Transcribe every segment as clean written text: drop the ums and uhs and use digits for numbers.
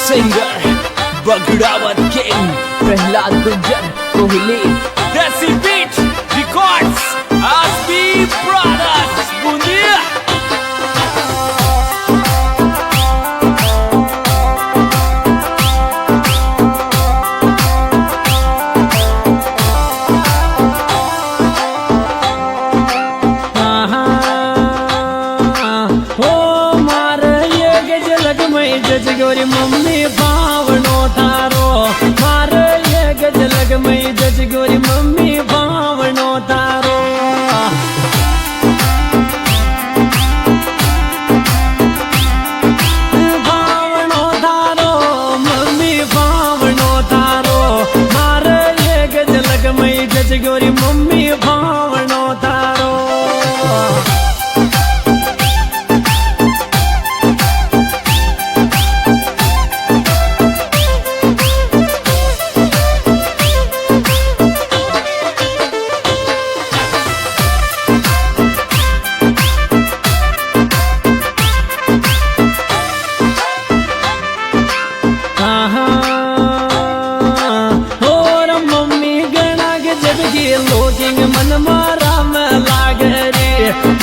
Singer Bagdawat king Prahlad Guntur Kohli देसी beat records आसबी brothers बूंदिया। गोरी mummy भावनो तारो मार ये गजलग मई जज गोरी मम्मी भावनो तारो भावनो तारो मम्मी भावनो तारो मार ये गजलग मई जज गोरी मम्मी भावनो तारो। लोगिंग मन मारा में लागे रे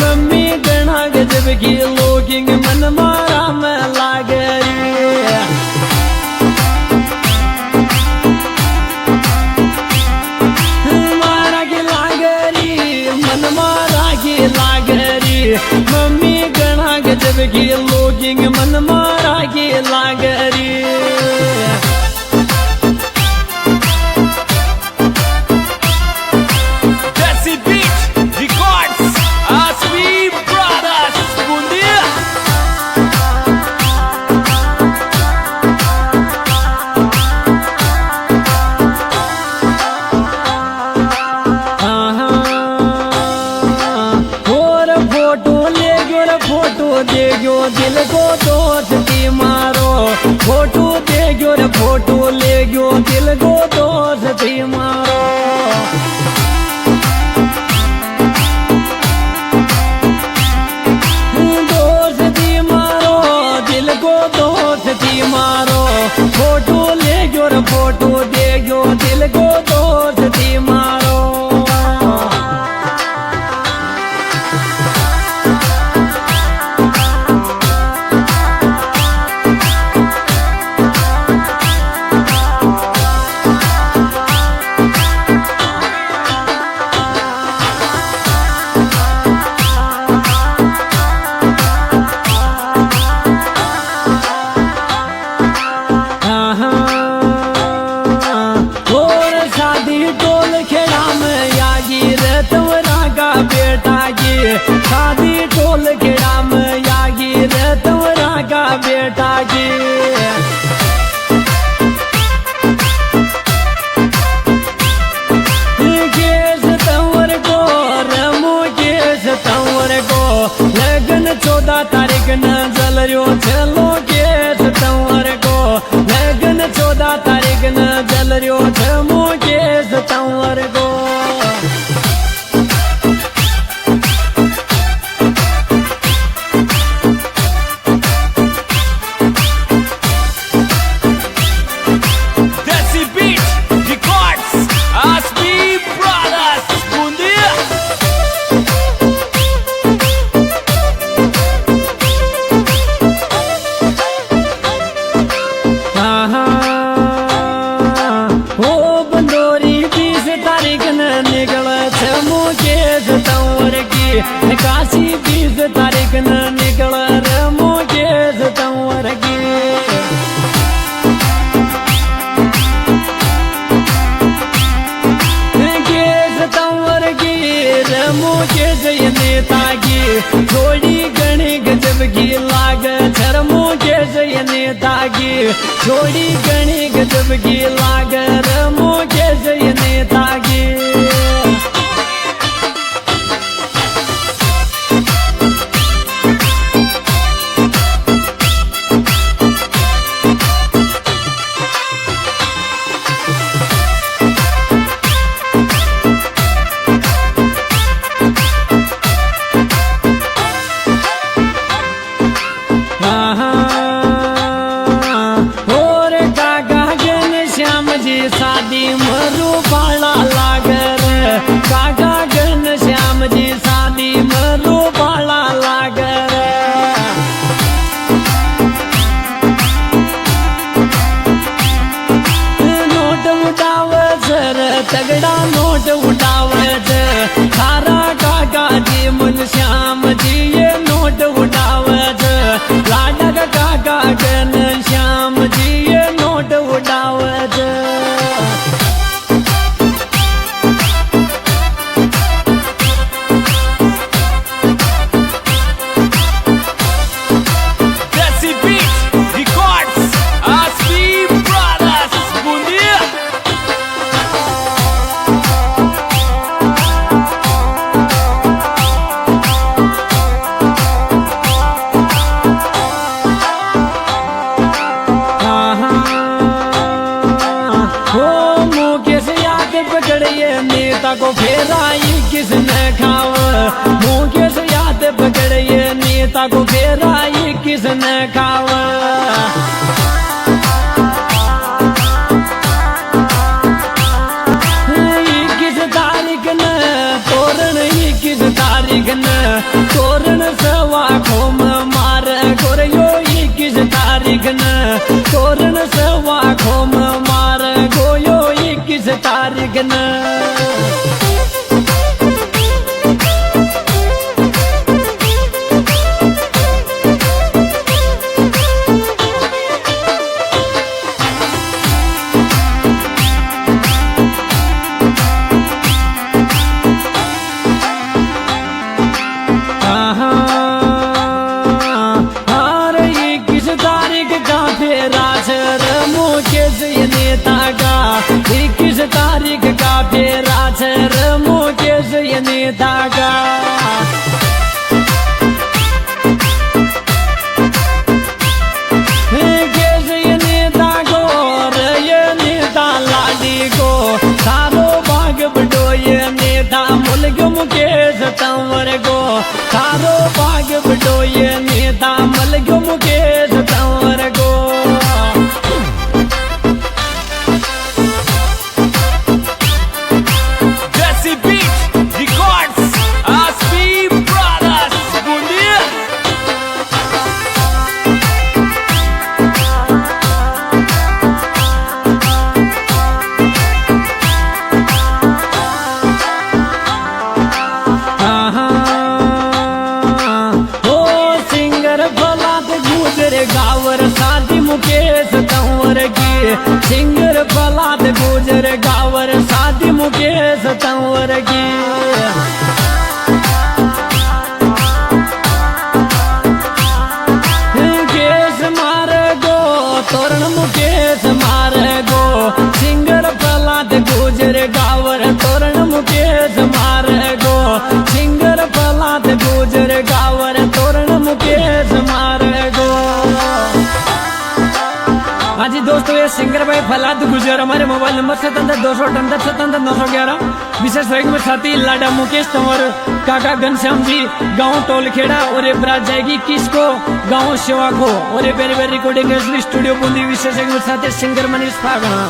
मम्मी गणा गजब की लोगिंग मन मारा में लागे रे मारा की लागे रे मन मारा की लागे रे मम्मी गणा गजब की लोगिंग मन मारा की लागे रे। देगो दिल को दोस्ती मारो फोटो देगो रे फोटो ले गयो दिल को दोस्ती मारो दोस्ती मारो दिल को दोस्ती मारो फोटो ले गयो रे फोटो देगो दिल को दोस्ती मारो। शादी टोल खेड़ा में यागी रे तवरा का बेटा की केस तंवर को रमो केस तंवर को लगन 14 तारीख न जल रो चलो केस तंवर को लगन 14 तारीख न जल रो छमो केस तंवर को। काशी 20 तारीख न निकल रमो केस तंवर की केस तंवर की रमो केस नेता की छोड़ी गणी गजब की लाग धर्मो केस नेता की छोड़ी गणी गजब की लाग रमो केस नेता की। नेता को फेराई किसने खाव मुकेश याद पकड़ ये नेता को फेराई किसने खाव 21 तारीख न तोरण सवा खोम मार गोरयो 21 तारीख न तोरण सवा खोम मार गोयो 21 तारीख न नेता का 21 तारीख का फेरा छर मुकेश ये नेता का केश ये नेता को ये नेता लाडी को सारो बाग बडो ये नेता मुल्क मुकेश तंवर को सारो बाग बडो ये नेता मुल्क मुकेश तंवर को गावर शादी मुकेश तंवर की सिंगर फलाद गुजर गावर शादी मुकेश तंवर की केस मार गो तोरण मुकेश मार गो सिंगर फलाद गुजर गावर तोरण मुकेश मार गो सिंगर फलाद गुजर गावर तोरण मुकेश मार गो। हाँ जी दोस्तों, ये सिंगर भाई फलाद गुजर हमारे मोबाइल नंबर 77-278-77-911 विशेष रैंक में साथी लाडा मुकेश तंवर काका घनश्याम जी गाँव टोलखेड़ा और ये बरात जाएगी किसको गाँव सेवा को और ये berry berry recording studio Bundi विशेष रैंक में साथी सिंगर मनीष फागना।